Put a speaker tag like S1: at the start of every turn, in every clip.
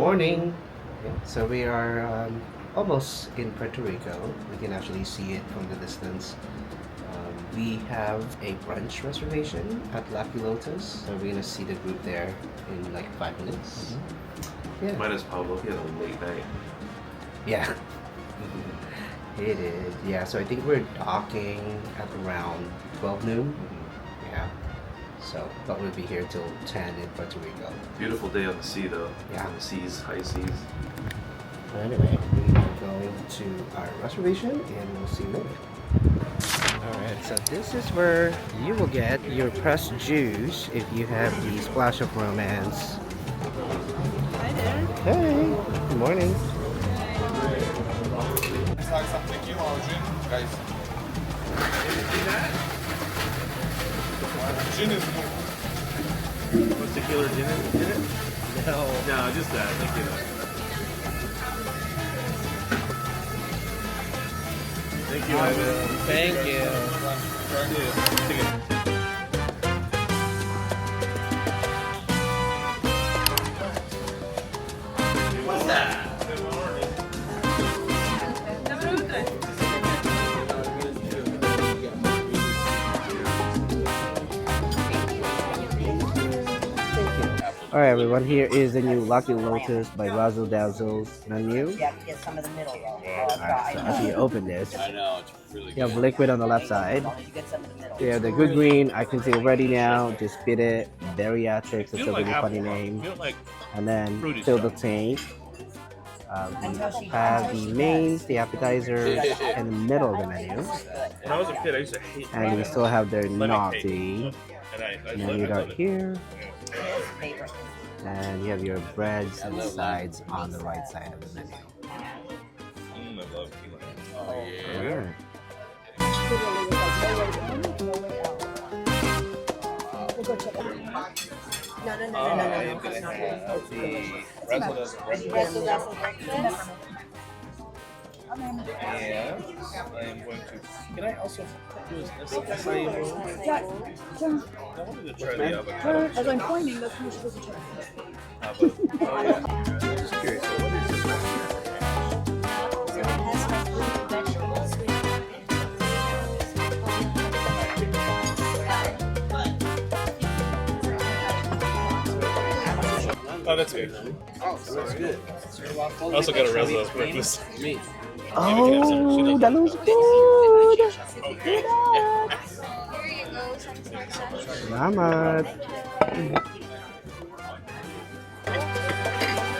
S1: morning. So we are almost in Puerto Rico. We can actually see it from the distance. We have a brunch reservation at Lucky Lotus. So we're gonna see the group there in like 5 minutes. Yeah.
S2: Minus Pablo, he had a late night.
S1: Yeah. It is. Yeah. So I think we're docking at around 12 noon. Yeah. So, but we'll be here till 10 in Puerto Rico.
S2: Beautiful day on the sea, though.
S1: Yeah.
S2: On the seas, high seas.
S1: So anyway, we are going to our reservation and we'll see you later. Alright, so this is where you will get your pressed juice if you have the Splash of Romance.
S3: Hi there.
S1: Hey, good morning.
S4: Some tequila or gin, guys. Gin is good.
S2: What's tequila or gin in it?
S1: No.
S2: No, just that. Tequila. Thank you, Ivan.
S1: Thank you.
S2: What's that?
S1: Alright everyone, here is the new Lucky Lotus by Razzle Dazzle menu.
S5: You have to get some of the middle though.
S1: Alright, so after you open this,
S4: I know, it's really
S1: you have liquid on the left side.
S5: You get some of the middle.
S1: You have the good green, I can say ready now, just spit it, bariatrics, it's a really funny name. And then fill the tank. We have the mains, the appetizers, in the middle of the menu.
S2: When I was a kid, I used to hate
S1: And we still have their naughty.
S2: And I
S1: And you got here.
S5: Favorite.
S1: And you have your breads and sides on the right side of the menu.
S2: I love tequila.
S4: Oh, yeah.
S1: Alright.
S4: The Razzle Dazzle breakfast. Yes, I am going to. Can I also do this acai bowl?
S3: Yeah,
S2: I wanted to try the avocado.
S3: as I'm pointing, that's what you're supposed to try.
S2: Oh, yeah. Just curious. So what is this? Oh, that's good.
S4: Oh, that's good.
S2: I also got a Razzle for breakfast.
S1: Oh, that looks good! Selamat!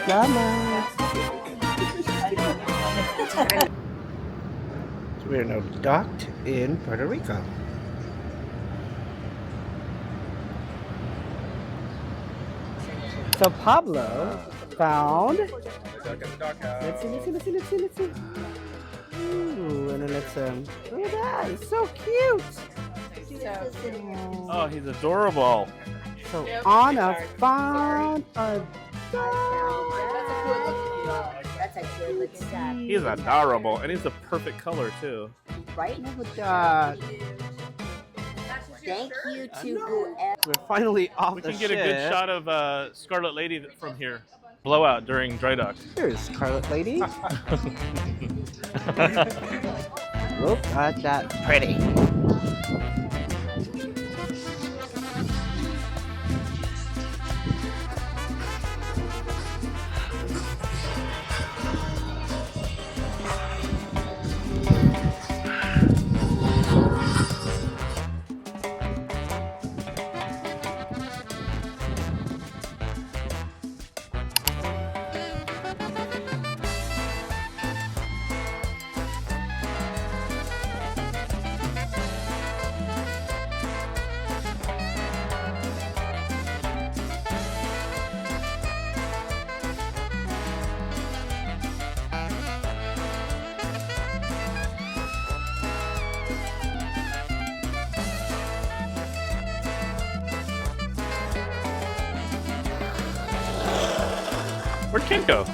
S1: Selamat! So we are now docked in Puerto Rico. So Pablo found. Let's see. Ooh, and then let's look at that. It's so cute.
S2: Oh, he's adorable.
S1: So Anna found a
S5: That's a good looking dog.
S2: He's adorable, and he's the perfect color too.
S5: Right?
S1: dog.
S5: Thank you to whoever.
S1: We're finally off
S2: We
S1: the
S2: can get a good shot of Scarlet Lady from here. Blowout during dry dock.
S1: Here's Scarlet Lady. Look at that pretty.
S2: Where'd Kent go?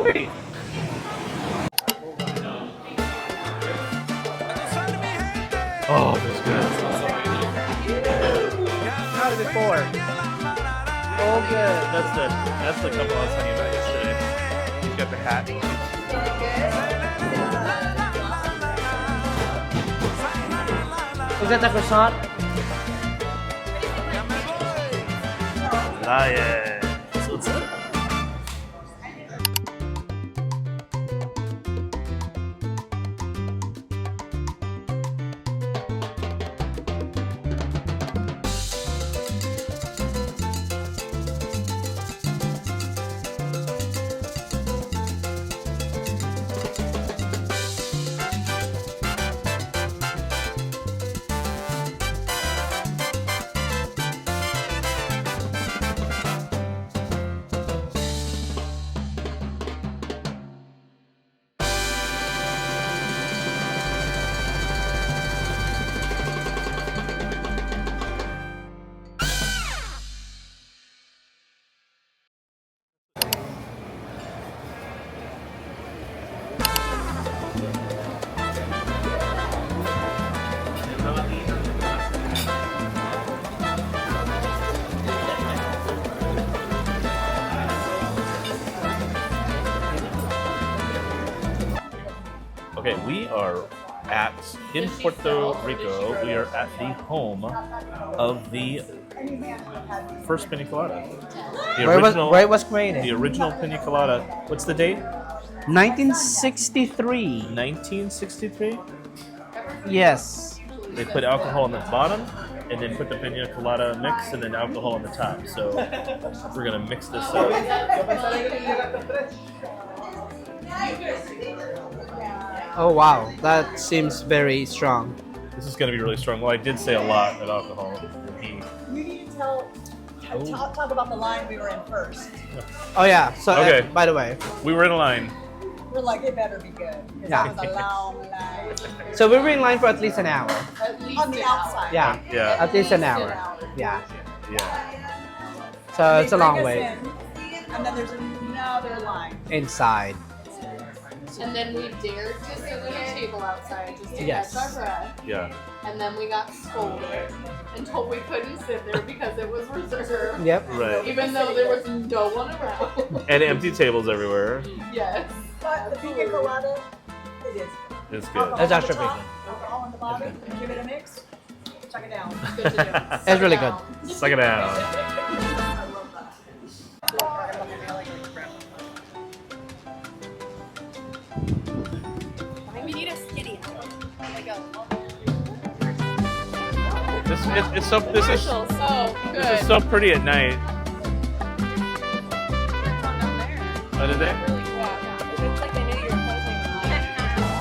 S2: Wait. Oh, that's good.
S4: How did it pour?
S2: Oh, good. That's the couple I was talking about yesterday. He's got the hat.
S1: Was that the croissant?
S2: Ah, yeah. So it's Okay, we are in Puerto Rico. We are at the home of the first Piña Colada.
S6: Where it was created?
S2: The original Piña Colada. What's the date?
S6: 1963.
S2: 1963.
S6: Yes.
S2: They put alcohol on the bottom and then put the Piña Colada mix and then alcohol on the top. So we're gonna mix this up.
S6: Oh wow, that seems very strong.
S2: This is gonna be really strong. Well, I did say a lot of alcohol.
S3: You need to talk about the line we were in first.
S6: Oh yeah. So
S2: Okay.
S6: by the way,
S2: We were in a line.
S3: We're like, it better be good. Because
S6: Yeah.
S3: it was a long line.
S6: so we were in line for at least an hour.
S3: On the outside.
S6: Yeah.
S2: Yeah.
S6: At least an hour. Yeah.
S2: Yeah.
S6: So it's a
S3: They
S6: long
S3: bring
S6: way
S3: us in, and then there's another line.
S6: inside.
S7: And then we dared to sit at a table outside just to
S6: Yes.
S7: catch our breath.
S2: Yeah.
S7: And then we got scolded and told we couldn't sit there because it was reserved.
S6: Yep.
S2: Right.
S7: Even though there was no one around.
S2: And empty tables everywhere.
S7: Yes.
S3: But the Piña Colada, it is.
S2: It's good.
S3: Alcohol
S6: That's
S3: on
S6: actually
S3: the top,
S6: pretty
S3: alcohol on the bottom, and give it a mix. Check it down.
S7: Good to do.
S6: It's really good.
S2: Suck it down.
S3: I love that.
S8: We need a skinny. Like a
S2: This is
S7: So good.
S2: this is so pretty at night. Oh, did they?
S8: really cool. Yeah. It looks like they knew you were posing.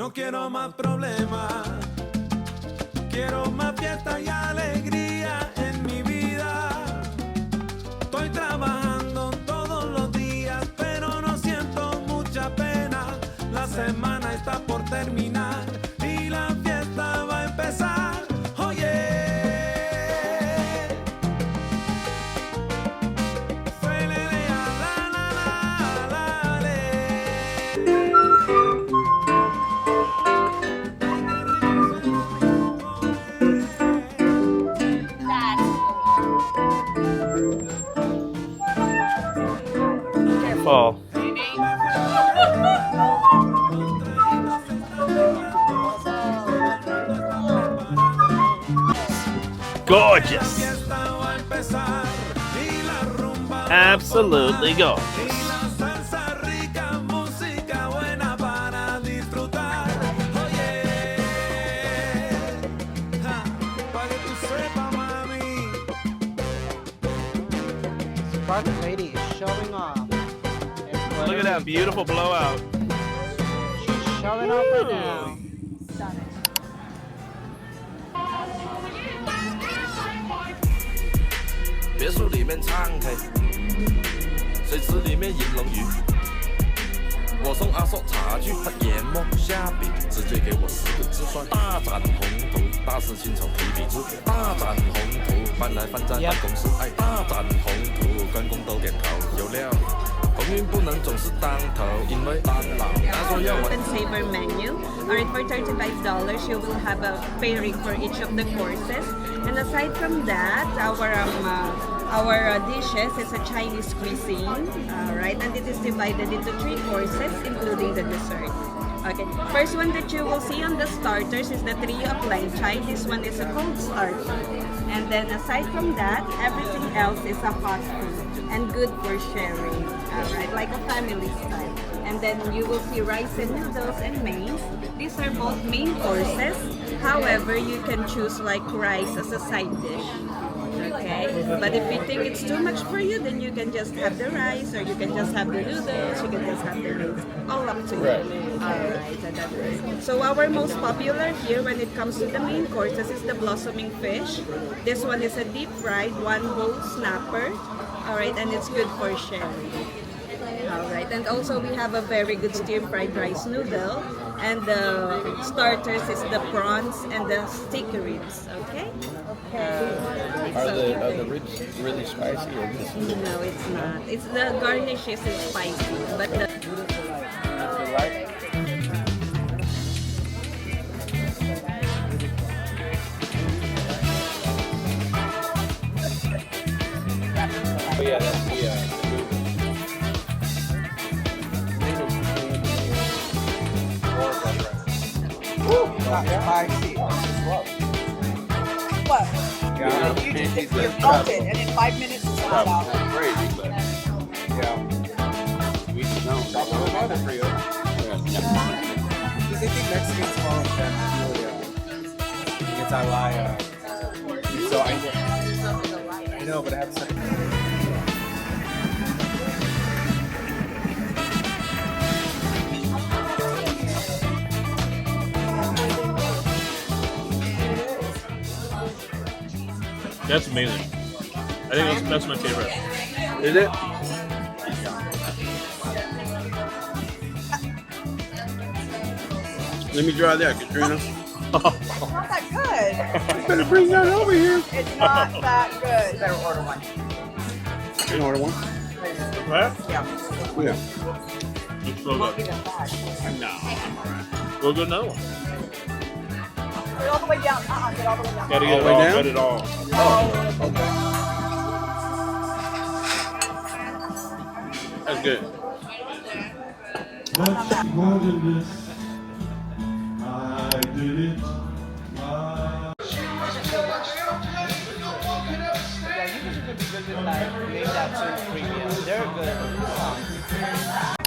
S9: No quiero más problemas, quiero más fiesta y alegría en mi vida. Estoy trabajando todos los días, pero no siento mucha pena. La semana está por terminar y la fiesta va a empezar. Oye.
S2: Fall. Gorgeous. Absolutely gorgeous.
S6: Spark lady is showing off.
S2: Look at that beautiful blowout.
S6: She's showing off right now.
S3: Stunning.
S9: 别墅里面唱 K， 水池里面饮龙鱼。我送阿硕茶具，他研磨虾饼，直接给我10个字算大展宏图，大事亲手提笔直，大展宏图，搬来放在办公室，哎，大展宏图，员工都点头，有料。鸿运不能总是当头，因为当老他说要玩。
S10: Saver menu. Alright, for $35, you will have a pairing for each of the courses. And aside from that, our dishes is a Chinese cuisine. Alright, and it is divided into 3 courses, including the dessert. Okay, first one that you will see on the starters is the trio of line chai. This one is a cold starter. And then aside from that, everything else is a hot food and good for sharing. Alright, like a family style. And then you will see rice and noodles and mains. These are both main courses. However, you can choose like rice as a side dish. Okay, but if you think it's too much for you, then you can just have the rice, or you can just have the noodles, you can just have the mains. All up to you. Alright, so our most popular here when it comes to the main courses is the blossoming fish. This one is a deep fried 1 whole snapper. Alright, and it's good for sharing. Alright, and also we have a very good stir-fried rice noodle, and the starters is the prawns and the sticky ribs, okay?
S4: Are the ribs really spicy or just?
S10: No, it's not. It's the garnish is spicy, but the...
S4: Oh yeah, that's the
S6: Spicy.
S3: What?
S4: Yeah,
S3: You melt it, and in 5 minutes it's hot out.
S4: crazy, but yeah. We can know. That's what I'm for you.
S11: Because I think Mexicans follow them really. It's alaya. So I know, but I have something.
S2: That's amazing. I think that's my favorite.
S4: Is it? Let me try that, Katrina.
S3: It's not that good.
S4: You better bring that over here.
S3: It's not that good. Better order one.
S4: You can order one?
S2: Right?
S3: Yeah.
S4: Yeah.
S2: It's so
S3: Won't
S2: good.
S3: be that bad.
S2: No. We'll do another one.
S3: Get all the way down. Get all the way down.
S2: Gotta get
S4: All
S2: it
S4: the way
S2: all,
S4: down?
S2: get it all.
S4: Oh, okay. That's good.
S9: Much more than this, I did it.
S6: Yeah, you guys are gonna be good with like named that premium. They're good.